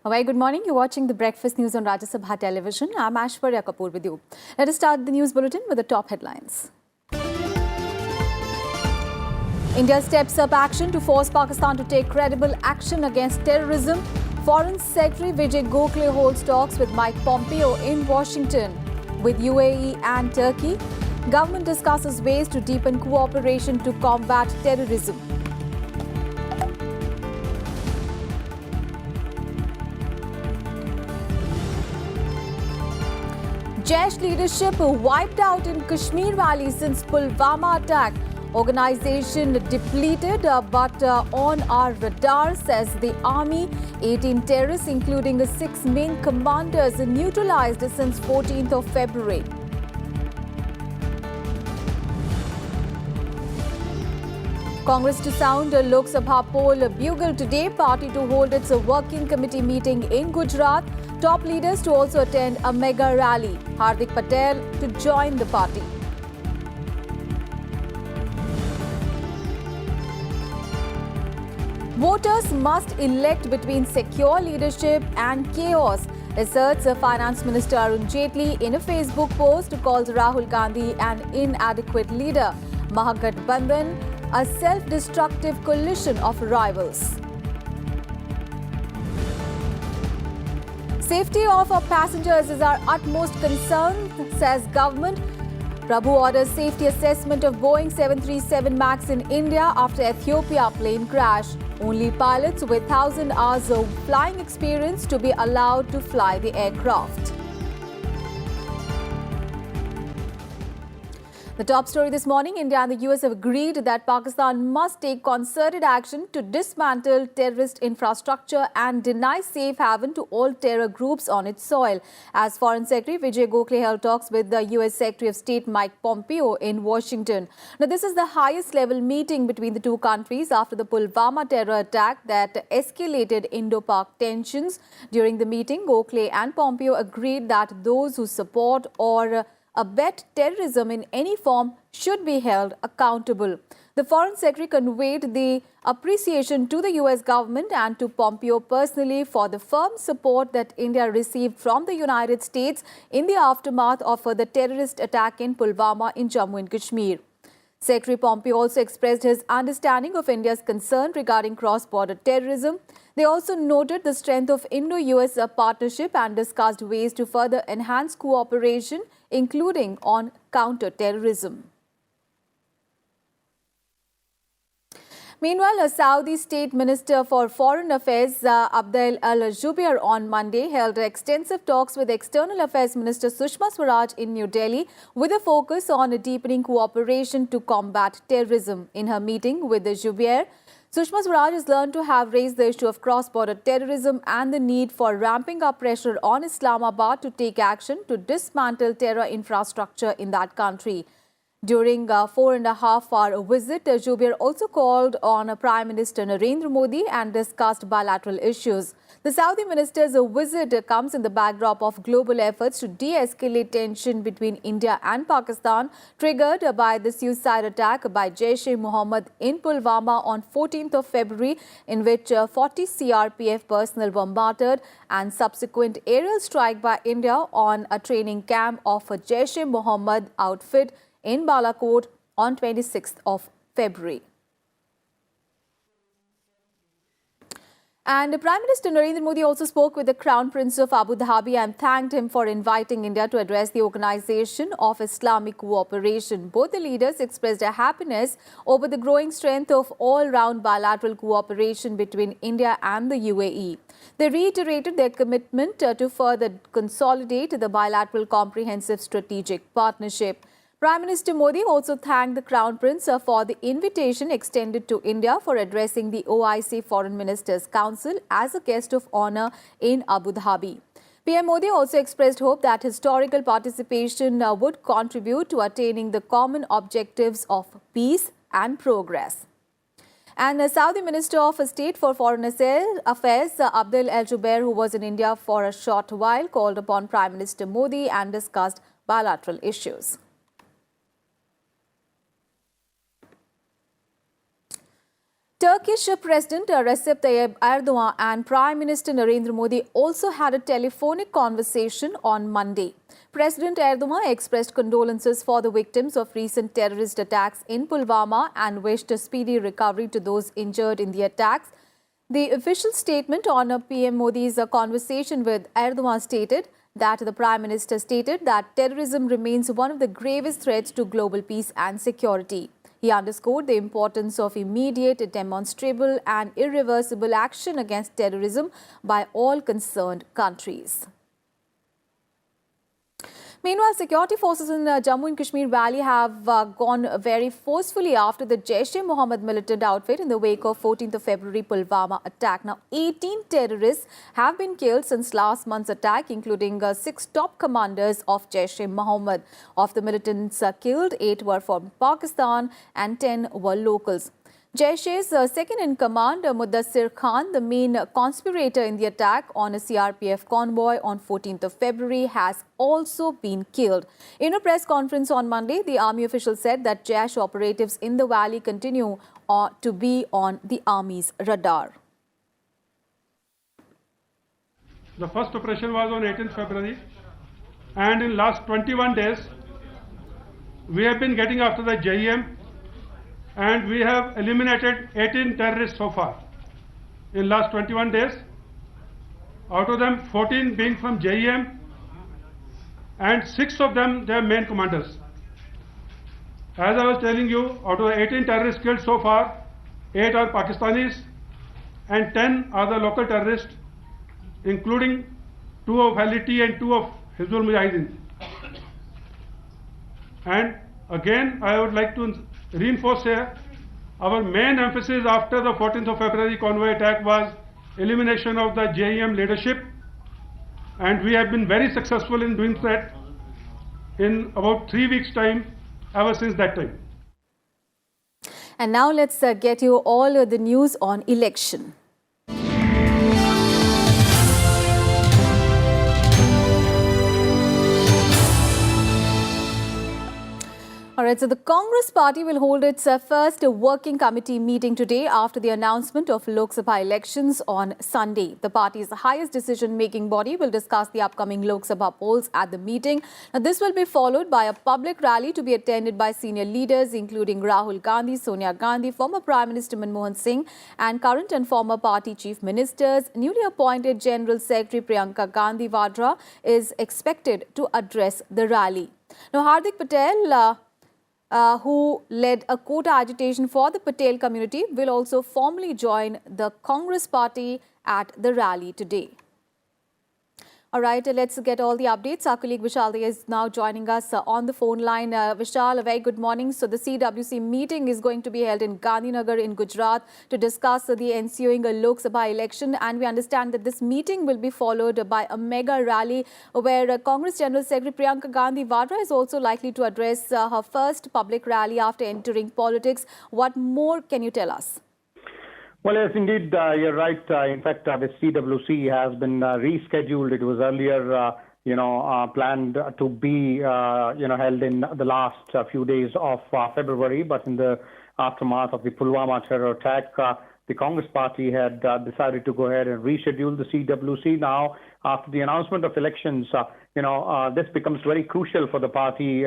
A very good morning. You're watching the Breakfast News on Rajya Sabha television. I'm Aishwarya Kapoor with you. Let us start the news bulletin with the top headlines. India steps up action to force Pakistan to take credible action against terrorism. Foreign Secretary Vijay Gokhale holds talks with Mike Pompeo in Washington. With UAE and Turkey, government discusses ways to deepen cooperation to combat terrorism. Jaish leadership wiped out in Kashmir Valley since Pulwama attack. Organization depleted but on our radar, says the army. 18 terrorists, including 6 main commanders, neutralized since 14th of February. Congress to sound a Lok Sabha poll bugle today. Party to hold its working committee meeting in Gujarat. Top leaders to also attend a mega rally. Hardik Patel to join the party. Voters must elect between secure leadership and chaos, asserts Finance Minister Arun Jaitley in a Facebook post, calls Rahul Gandhi an inadequate leader. Mahagathbandhan, a self-destructive coalition of rivals. Safety of our passengers is our utmost concern, says government. Prabhu orders safety assessment of Boeing 737 MAX in India after Ethiopia plane crash. Only pilots with 1,000 hours of flying experience to be allowed to fly the aircraft. The top story this morning, India and the US have agreed that Pakistan must take concerted action to dismantle terrorist infrastructure and deny safe haven to all terror groups on its soil. As Foreign Secretary Vijay Gokhale held talks with the US Secretary of State Mike Pompeo in Washington. Now, this is the highest level meeting between the two countries after the Pulwama terror attack that escalated Indo-Pak tensions. During the meeting, Gokhale and Pompeo agreed that those who support or abet terrorism in any form should be held accountable. The Foreign Secretary conveyed the appreciation to the US government and to Pompeo personally for the firm support that India received from the United States in the aftermath of the terrorist attack in Pulwama in Jammu and Kashmir. Secretary Pompeo also expressed his understanding of India's concern regarding cross-border terrorism. They also noted the strength of Indo-US partnership and discussed ways to further enhance cooperation, including on counter-terrorism. Meanwhile, a Saudi State Minister for Foreign Affairs, Abdel Al-Jubeir, on Monday held extensive talks with External Affairs Minister Sushma Swaraj in New Delhi with a focus on deepening cooperation to combat terrorism. In her meeting with the Jubeir, Sushma Swaraj has learned to have raised the issue of cross-border terrorism and the need for ramping up pressure on Islamabad to take action to dismantle terror infrastructure in that country. During a 4.5-hour visit, Jubeir also called on Prime Minister Narendra Modi and discussed bilateral issues. The Saudi minister's visit comes in the backdrop of global efforts to de-escalate tension between India and Pakistan, triggered by the suicide attack by Jaish-e-Mohammed in Pulwama on 14th of February, in which 40 CRPF personnel were martyred, and subsequent aerial strike by India on a training camp of a Jaish-e-Mohammed outfit in Balakot on 26th of February. And Prime Minister Narendra Modi also spoke with the Crown Prince of Abu Dhabi and thanked him for inviting India to address the Organization of Islamic Cooperation. Both the leaders expressed their happiness over the growing strength of all-round bilateral cooperation between India and the UAE. They reiterated their commitment to further consolidate the bilateral comprehensive strategic partnership. Prime Minister Modi also thanked the Crown Prince for the invitation extended to India for addressing the OIC Foreign Ministers' Council as a guest of honor in Abu Dhabi. PM Modi also expressed hope that historical participation would contribute to attaining the common objectives of peace and progress. And the Saudi Minister of State for Foreign Affairs, Abdel Al-Jubeir, who was in India for a short while, called upon Prime Minister Modi and discussed bilateral issues. Turkish President Recep Tayyip Erdogan and Prime Minister Narendra Modi also had a telephonic conversation on Monday. President Erdogan expressed condolences for the victims of recent terrorist attacks in Pulwama and wished a speedy recovery to those injured in the attacks. The official statement on PM Modi's conversation with Erdogan stated that the Prime Minister stated that terrorism remains one of the gravest threats to global peace and security. He underscored the importance of immediate, demonstrable and irreversible action against terrorism by all concerned countries. Meanwhile, security forces in Jammu and Kashmir Valley have gone very forcefully after the Jaish-e-Mohammed militant outfit in the wake of 14th of February Pulwama attack. Now, 18 terrorists have been killed since last month's attack, including 6 top commanders of Jaish-e-Mohammed. Of the militants killed, 8 were from Pakistan and 10 were locals. Jaish's second-in-command, Mudassir Khan, the main conspirator in the attack on a CRPF convoy on 14th of February, has also been killed. In a press conference on Monday, the army official said that Jaish operatives in the valley continue to be on the army's radar. The first operation was on 18th February, and in last 21 days, we have been getting after the JEM, and we have eliminated 18 terrorists so far in last 21 days. Out of them, 14 being from JEM, and 6 of them, they are main commanders. As I was telling you, out of the 18 terrorists killed so far, 8 are Pakistanis and 10 are the local terrorists, including 2 of LET and 2 of Hizbul Mujahideen. And again, I would like to reinforce here, our main emphasis after the 14th of February convoy attack was elimination of the JEM leadership, and we have been very successful in doing that in about 3 weeks' time ever since that time. And now let's get you all the news on election. All right, so the Congress party will hold its first working committee meeting today after the announcement of Lok Sabha elections on Sunday. The party's highest decision-making body will discuss the upcoming Lok Sabha polls at the meeting. Now, this will be followed by a public rally to be attended by senior leaders including Rahul Gandhi, Sonia Gandhi, former Prime Minister Manmohan Singh and current and former party chief ministers. Newly appointed General Secretary Priyanka Gandhi Vadra is expected to address the rally. Now, Hardik Patel, who led a quota agitation for the Patel community, will also formally join the Congress party at the rally today. All right, let's get all the updates. Our colleague Vishal is now joining us on the phone line. Vishal, a very good morning. So the CWC meeting is going to be held in Gandhinagar in Gujarat to discuss the ensuing Lok Sabha election. And we understand that this meeting will be followed by a mega rally where Congress General Secretary Priyanka Gandhi Vadra is also likely to address her first public rally after entering politics. What more can you tell us? Well, yes, indeed, you're right. In fact, the CWC has been rescheduled. It was earlier, planned to be, held in the last few days of February. But in the aftermath of the Pulwama terror attack, the Congress party had decided to go ahead and reschedule the CWC. Now, after the announcement of elections, this becomes very crucial for the party,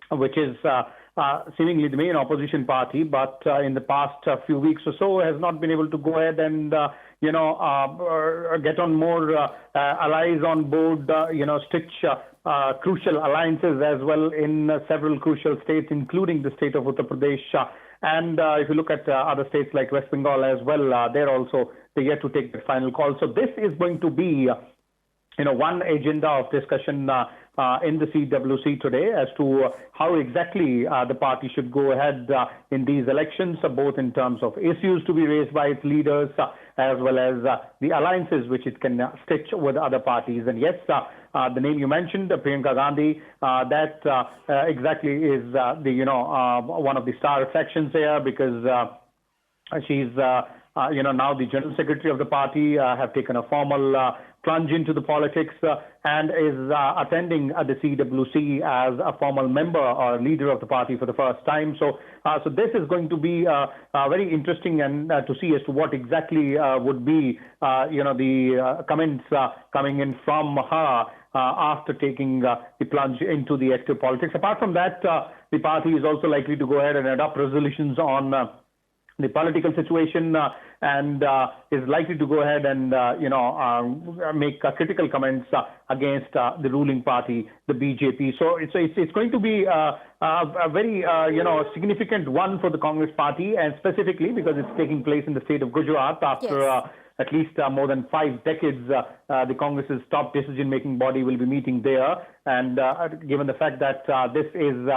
which is seemingly the main opposition party, but in the past few weeks or so has not been able to go ahead and, get on more allies on board, stitch crucial alliances as well in several crucial states, including the state of Uttar Pradesh. And if you look at other states like West Bengal as well, they're yet to take the final call. So this is going to be, one agenda of discussion in the CWC today as to how exactly the party should go ahead in these elections, both in terms of issues to be raised by its leaders as well as the alliances which it can stitch with other parties. And yes, the name you mentioned, Priyanka Gandhi, that exactly is one of the star attractions here because she's now the General Secretary of the party, have taken a formal plunge into the politics and is attending the CWC as a formal member or leader of the party for the first time. So this is going to be very interesting and to see as to what exactly would be, the comments coming in from her after taking the plunge into the active politics. Apart from that, the party is also likely to go ahead and adopt resolutions on the political situation and is likely to go ahead and make critical comments against the ruling party, the BJP. So it's going to be a very significant one for the Congress party, and specifically because it's taking place in the state of Gujarat after at least more than 5 decades. The Congress's top decision-making body will be meeting there, and given the fact that this is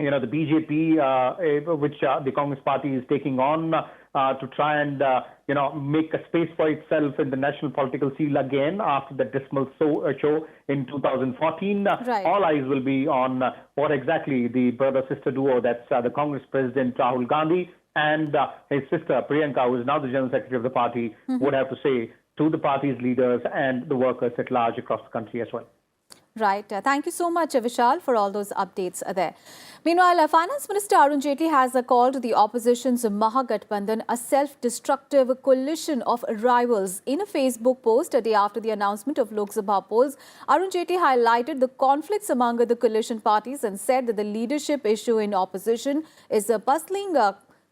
the BJP, which the Congress party is taking on to try and, make a space for itself in the national political scene again after the dismal show in 2014. Right. All eyes will be on what exactly the brother-sister duo, that's the Congress President Rahul Gandhi and his sister Priyanka, who is now the General Secretary of the party, would have to say to the party's leaders and the workers at large across the country as well. Right. Thank you so much, Vishal, for all those updates there. Meanwhile, Finance Minister Arun Jaitley has called the opposition's Mahagathbandhan a self-destructive coalition of rivals. In a Facebook post a day after the announcement of Lok Sabha polls, Arun Jaitley highlighted the conflicts among the coalition parties and said that the leadership issue in opposition is puzzling,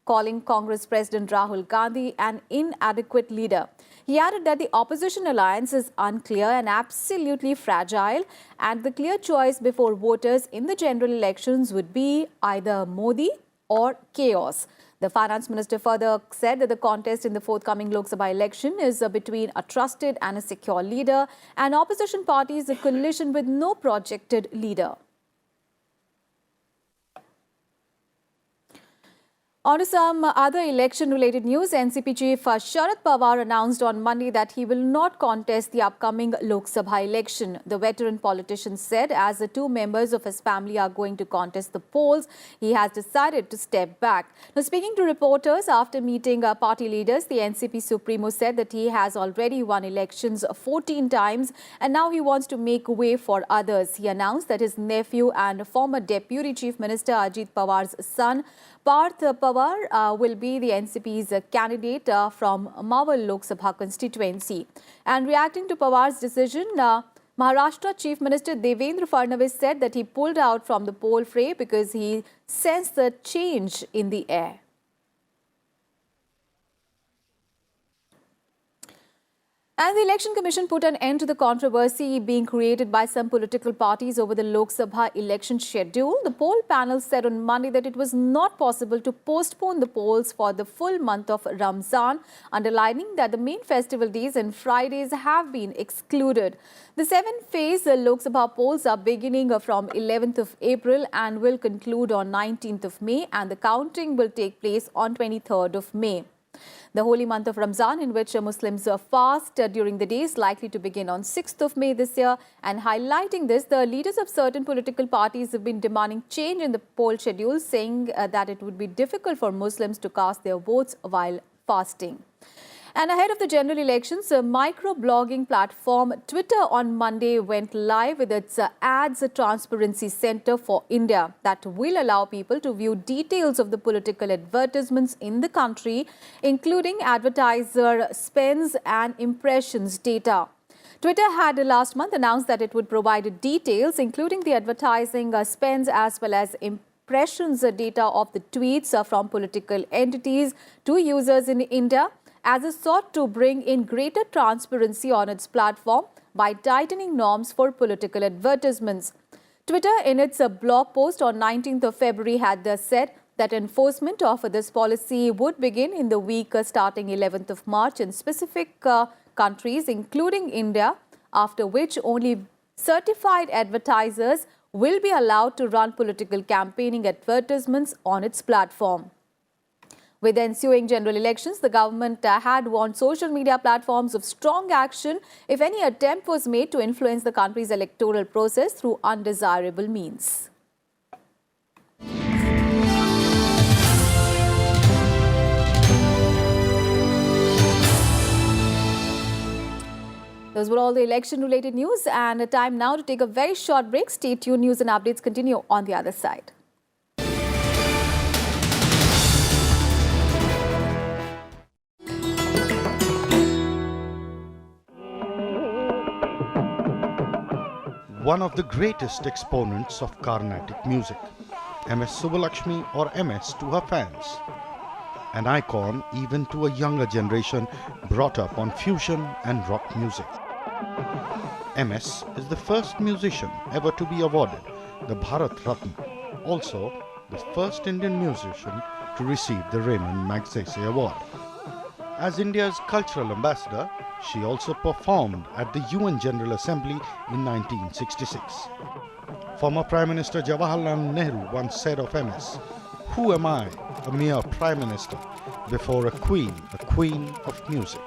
calling Congress President Rahul Gandhi an inadequate leader. He added that the opposition alliance is unclear and absolutely fragile, and the clear choice before voters in the general elections would be either Modi or chaos. The finance minister further said that the contest in the forthcoming Lok Sabha election is between a trusted and a secure leader, and opposition parties a coalition with no projected leader. On to some other election-related news, NCP chief Sharad Pawar announced on Monday that he will not contest the upcoming Lok Sabha election. The veteran politician said as the 2 members of his family are going to contest the polls, he has decided to step back. Now, speaking to reporters after meeting party leaders, the NCP Supremo said that he has already won elections 14 times and now he wants to make way for others. He announced that his nephew and former Deputy Chief Minister Ajit Pawar's son, Parth Pawar, will be the NCP's candidate from Mawal Lok Sabha constituency. And reacting to Pawar's decision, Maharashtra Chief Minister Devendra Fadnavis said that he pulled out from the poll fray because he sensed the change in the air. And the Election Commission put an end to the controversy being created by some political parties over the Lok Sabha election schedule. The poll panel said on Monday that it was not possible to postpone the polls for the full month of Ramzan, underlining that the main festival days and Fridays have been excluded. The 7-phase Lok Sabha polls are beginning from 11th of April and will conclude on 19th of May, and the counting will take place on 23rd of May. The holy month of Ramzan, in which Muslims fast during the day, is likely to begin on 6th of May this year. And highlighting this, the leaders of certain political parties have been demanding change in the poll schedule, saying that it would be difficult for Muslims to cast their votes while fasting. And ahead of the general elections, a micro-blogging platform Twitter on Monday went live with its Ads Transparency Center for India that will allow people to view details of the political advertisements in the country, including advertiser spends and impressions data. Twitter had last month announced that it would provide details, including the advertising spends as well as impressions data of the tweets from political entities to users in India, as it sought to bring in greater transparency on its platform by tightening norms for political advertisements. Twitter, in its blog post on 19th of February, had said that enforcement of this policy would begin in the week starting 11th of March in specific countries, including India, after which only certified advertisers will be allowed to run political campaigning advertisements on its platform. With the ensuing general elections, the government had warned social media platforms of strong action if any attempt was made to influence the country's electoral process through undesirable means. Those were all the election-related news, and a time now to take a very short break. Stay tuned. News and updates continue on the other side. One of the greatest exponents of Carnatic music, MS Subbulakshmi or MS to her fans. An icon even to a younger generation brought up on fusion and rock music. MS is the first musician ever to be awarded the Bharat Ratna, also the first Indian musician to receive the Raymond Magsaysay Award. As India's cultural ambassador, she also performed at the UN General Assembly in 1966. Former Prime Minister Jawaharlal Nehru once said of MS, "Who am I, a mere Prime Minister, before a queen of music?"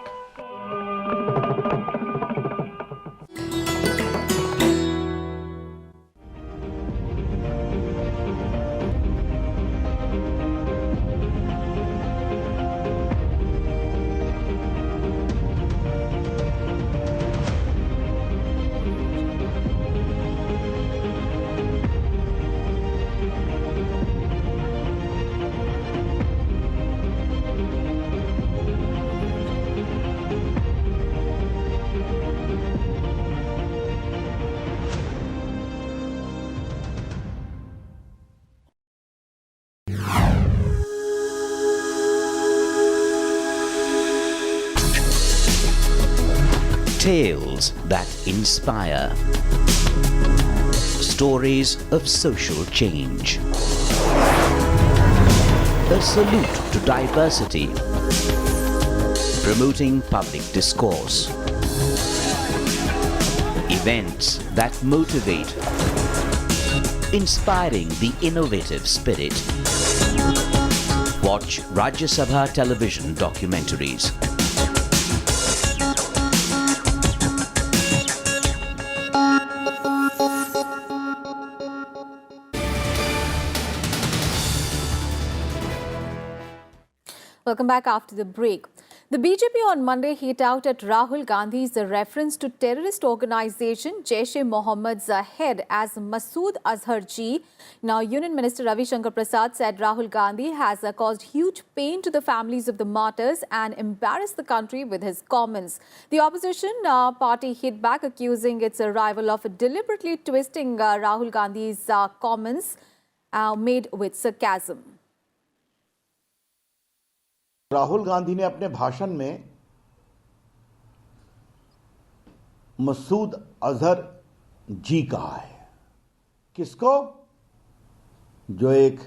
Tales that inspire. Stories of social change. A salute to diversity. Promoting public discourse. Events that motivate. Inspiring the innovative spirit. Watch Rajya Sabha television documentaries. Welcome back after the break. The BJP on Monday hit out at Rahul Gandhi's reference to terrorist organization Jaish-e-Mohammed's head as Masood Azhar ji. Now, Union Minister Ravi Shankar Prasad said Rahul Gandhi has caused huge pain to the families of the martyrs and embarrassed the country with his comments. The opposition party hit back, accusing its rival of deliberately twisting Rahul Gandhi's comments made with sarcasm. Rahul Gandhi ने अपने भाषण में मसूद अजहर जी कहा है। किसको? जो एक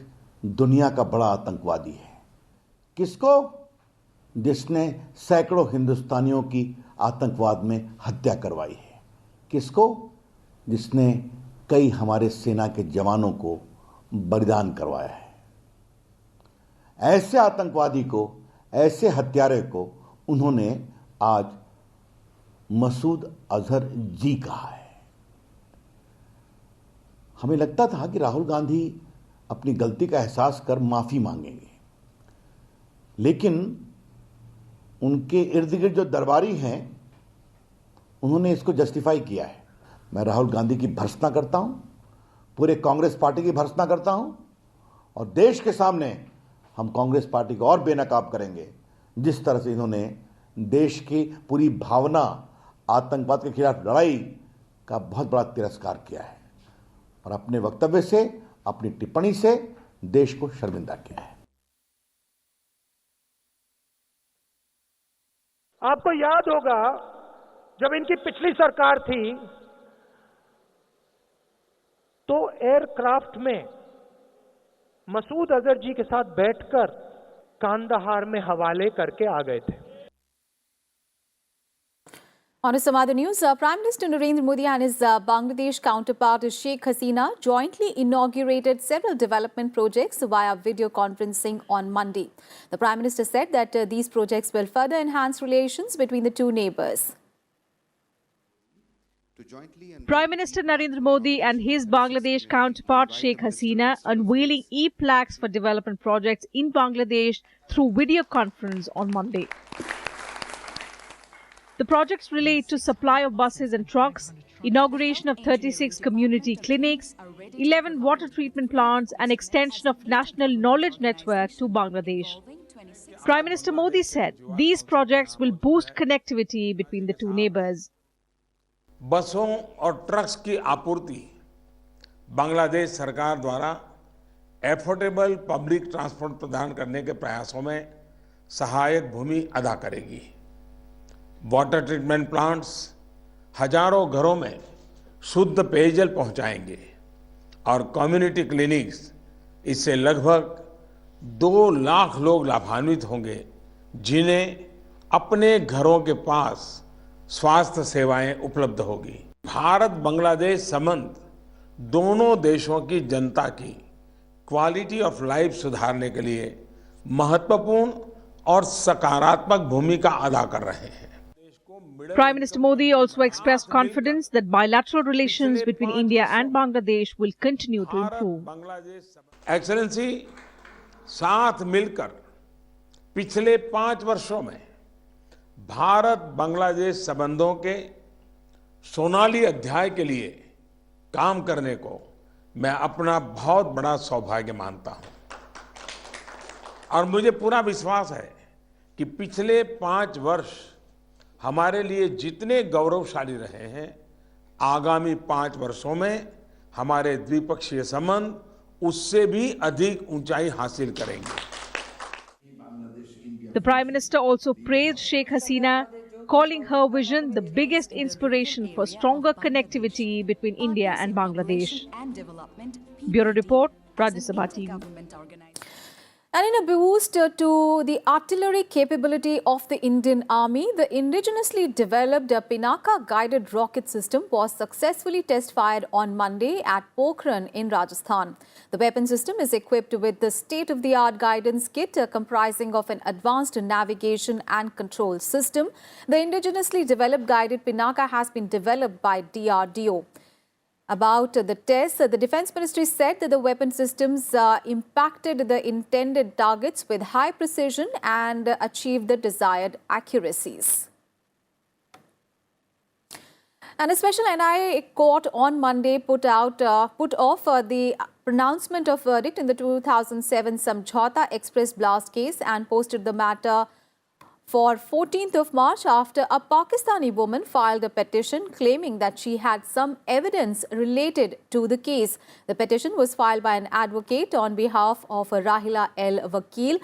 दुनिया का बड़ा आतंकवादी है। किसको? जिसने सैकड़ों हिंदुस्तानियों की आतंकवाद में हत्या करवाई है। किसको? जिसने कई हमारे सेना के जवानों को बलिदान करवाया है। ऐसे आतंकवादी को, ऐसे हत्यारे को उन्होंने आज मसूद अजहर जी कहा है। हमें लगता था कि राहुल गांधी अपनी गलती का एहसास कर माफी मांगेंगे, लेकिन उनके इर्द गिर्द जो दरबारी हैं उन्होंने इसको जस्टिफाई किया है। मैं राहुल गांधी की भर्त्सना करता हूं, पूरे कांग्रेस पार्टी की भर्त्सना करता हूं और देश के सामने हम कांग्रेस पार्टी को और बेनकाब करेंगे जिस तरह से इन्होंने देश की पूरी भावना आतंकवाद के खिलाफ लड़ाई का बहुत बड़ा तिरस्कार किया है और अपने वक्तव्य से, अपनी टिप्पणी से देश को शर्मिंदा किया है। आपको याद होगा जब इनकी पिछली सरकार थी तो एयरक्राफ्ट में मसूद अजहर जी के साथ बैठकर कांदाहार में हवाले करके आ गए थे। On to some other news, Prime Minister Narendra Modi and his Bangladesh counterpart Sheikh Hasina jointly inaugurated several development projects via video conferencing on Monday. The Prime Minister said that these projects will further enhance relations between the two neighbours. Prime Minister Narendra Modi and his Bangladesh counterpart Sheikh Hasina unveiling e-plaques for development projects in Bangladesh through video conference on Monday. The projects relate to supply of buses and trucks, inauguration of 36 community clinics, 11 water treatment plants and extension of national knowledge network to Bangladesh. Prime Minister Modi said these projects will boost connectivity between the two neighbors. बसों और trucks की आपूर्ति बांग्लादेश सरकार द्वारा affordable public transport प्रदान करने के प्रयासों में सहायक भूमि अदा करेगी। वाटर ट्रीटमेंट प्लांट्स हजारों घरों में शुद्ध पेयजल पहुंचाएंगे और कम्युनिटी क्लिनिक्स इससे लगभग 2 लाख लोग लाभान्वित होंगे, जिन्हें अपने घरों के पास स्वास्थ्य सेवाएं उपलब्ध होगी। भारत बांग्लादेश संबंध दोनों देशों की जनता की क्वालिटी ऑफ लाइफ सुधारने के लिए महत्वपूर्ण और सकारात्मक भूमिका अदा कर रहे हैं। Prime Minister Modi also expressed confidence that bilateral relations between India and Bangladesh will continue to improve. Excellency, साथ मिलकर पिछले 5 वर्षों में भारत बांग्लादेश संबंधों के सोनाली अध्याय के लिए काम करने को मैं अपना बहुत बड़ा सौभाग्य मानता हूं और मुझे पूरा विश्वास है कि पिछले 5 वर्ष हमारे लिए जितने गौरवशाली रहे हैं, आगामी 5 वर्षों में हमारे द्विपक्षीय संबंध उससे भी अधिक ऊंचाई हासिल करेंगे। The Prime Minister also praised Sheikh Hasina, calling her vision the biggest inspiration for stronger connectivity between India and Bangladesh. Bureau Report, Rajya Sabha TV. And in a boost to the artillery capability of the Indian Army, the indigenously developed Pinaka guided rocket system was successfully test-fired on Monday at Pokhran in Rajasthan. The weapon system is equipped with the state-of-the-art guidance kit comprising of an advanced navigation and control system. The indigenously developed guided Pinaka has been developed by DRDO. About the test, the Defence Ministry said that the weapon systems impacted the intended targets with high precision and achieved the desired accuracies. And a special NIA court on Monday put off the pronouncement of verdict in the 2007 Samjhauta Express blast case and posted the matter for 14th of March after a Pakistani woman filed a petition claiming that she had some evidence related to the case. The petition was filed by an advocate on behalf of Rahila L. Vakil.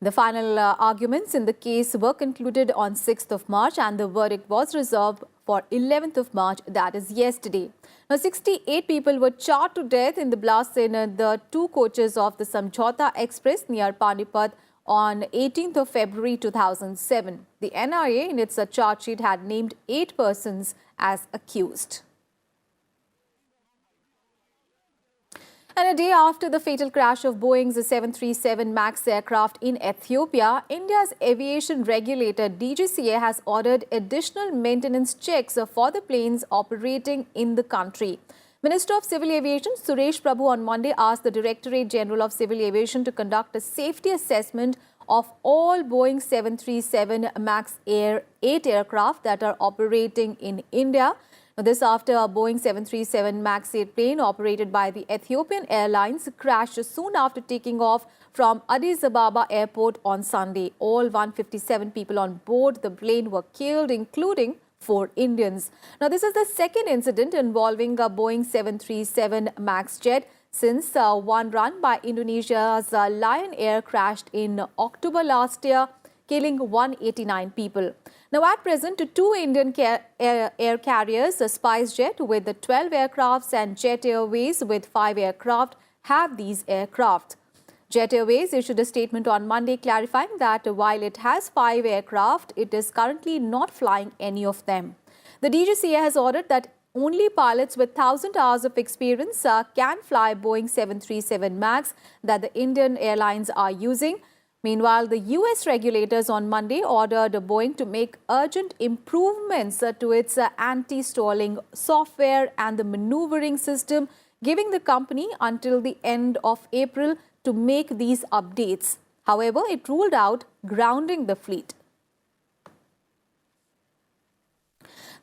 The final arguments in the case were concluded on 6th of March and the verdict was reserved for 11th of March, that is yesterday. Now, 68 people were charred to death in the blast in the 2 coaches of the Samjhauta Express near Panipat on 18th of February 2007. The NIA in its charge sheet had named 8 persons as accused. And a day after the fatal crash of Boeing's 737 MAX aircraft in Ethiopia, India's aviation regulator DGCA has ordered additional maintenance checks for the planes operating in the country. Minister of Civil Aviation Suresh Prabhu on Monday asked the Directorate General of Civil Aviation to conduct a safety assessment of all Boeing 737 MAX Air 8 aircraft that are operating in India. Now, this after a Boeing 737 MAX 8 plane operated by the Ethiopian Airlines crashed soon after taking off from Addis Ababa airport on Sunday. All 157 people on board the plane were killed, including 4 Indians. Now, this is the second incident involving a Boeing 737 MAX jet since one run by Indonesia's Lion Air crashed in October last year, killing 189 people. Now, at present, 2 Indian air carriers, SpiceJet with 12 aircrafts and Jet Airways with 5 aircraft, have these aircraft. Jet Airways issued a statement on Monday clarifying that while it has 5 aircraft, it is currently not flying any of them. The DGCA has ordered that only pilots with 1,000 hours of experience can fly Boeing 737 MAX that the Indian Airlines are using. Meanwhile, the US regulators on Monday ordered Boeing to make urgent improvements to its anti-stalling software and the maneuvering system, giving the company until the end of April to make these updates. However, it ruled out grounding the fleet.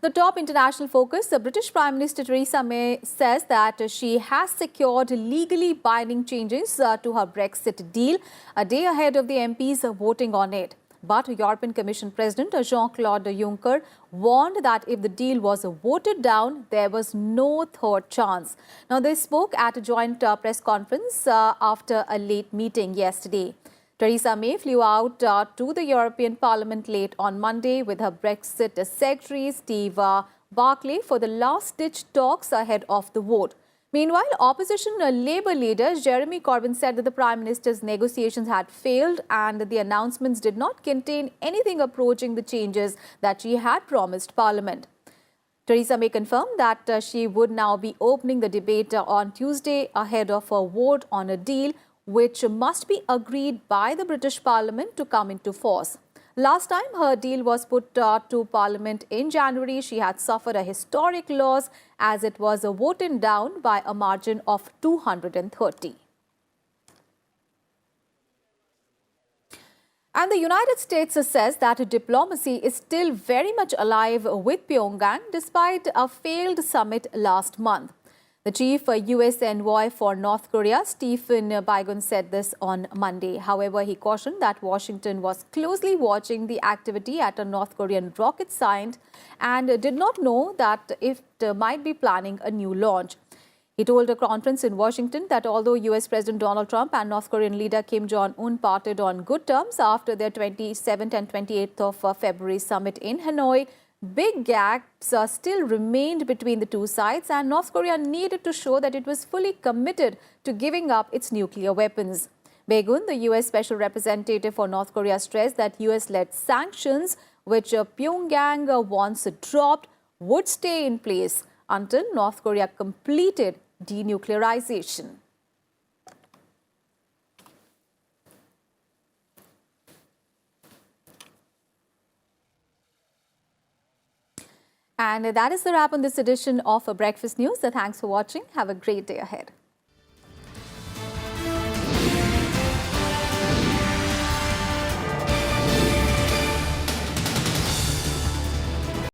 The top international focus, the British Prime Minister Theresa May says that she has secured legally binding changes to her Brexit deal a day ahead of the MPs voting on it. But European Commission President Jean-Claude Juncker warned that if the deal was voted down, there was no third chance. Now, they spoke at a joint press conference after a late meeting yesterday. Theresa May flew out to the European Parliament late on Monday with her Brexit Secretary Steve Barclay for the last-ditch talks ahead of the vote. Meanwhile, opposition Labour leader Jeremy Corbyn said that the Prime Minister's negotiations had failed and the announcements did not contain anything approaching the changes that she had promised Parliament. Theresa May confirmed that she would now be opening the debate on Tuesday ahead of a vote on a deal which must be agreed by the British Parliament to come into force. Last time her deal was put to Parliament in January, she had suffered a historic loss as it was voted down by a margin of 230. And the United States says that diplomacy is still very much alive with Pyongyang despite a failed summit last month. The chief U.S. envoy for North Korea, Stephen Biegun, said this on Monday. However, he cautioned that Washington was closely watching the activity at a North Korean rocket site and did not know that it might be planning a new launch. He told a conference in Washington that although U.S. President Donald Trump and North Korean leader Kim Jong-un parted on good terms after their 27th and 28th of February summit in Hanoi, big gaps still remained between the two sides and North Korea needed to show that it was fully committed to giving up its nuclear weapons. Biegun, the U.S. Special Representative for North Korea, stressed that U.S.-led sanctions, which Pyongyang wants dropped, would stay in place until North Korea completed denuclearization. And that is the wrap on this edition of Breakfast News. Thanks for watching. Have a great day ahead.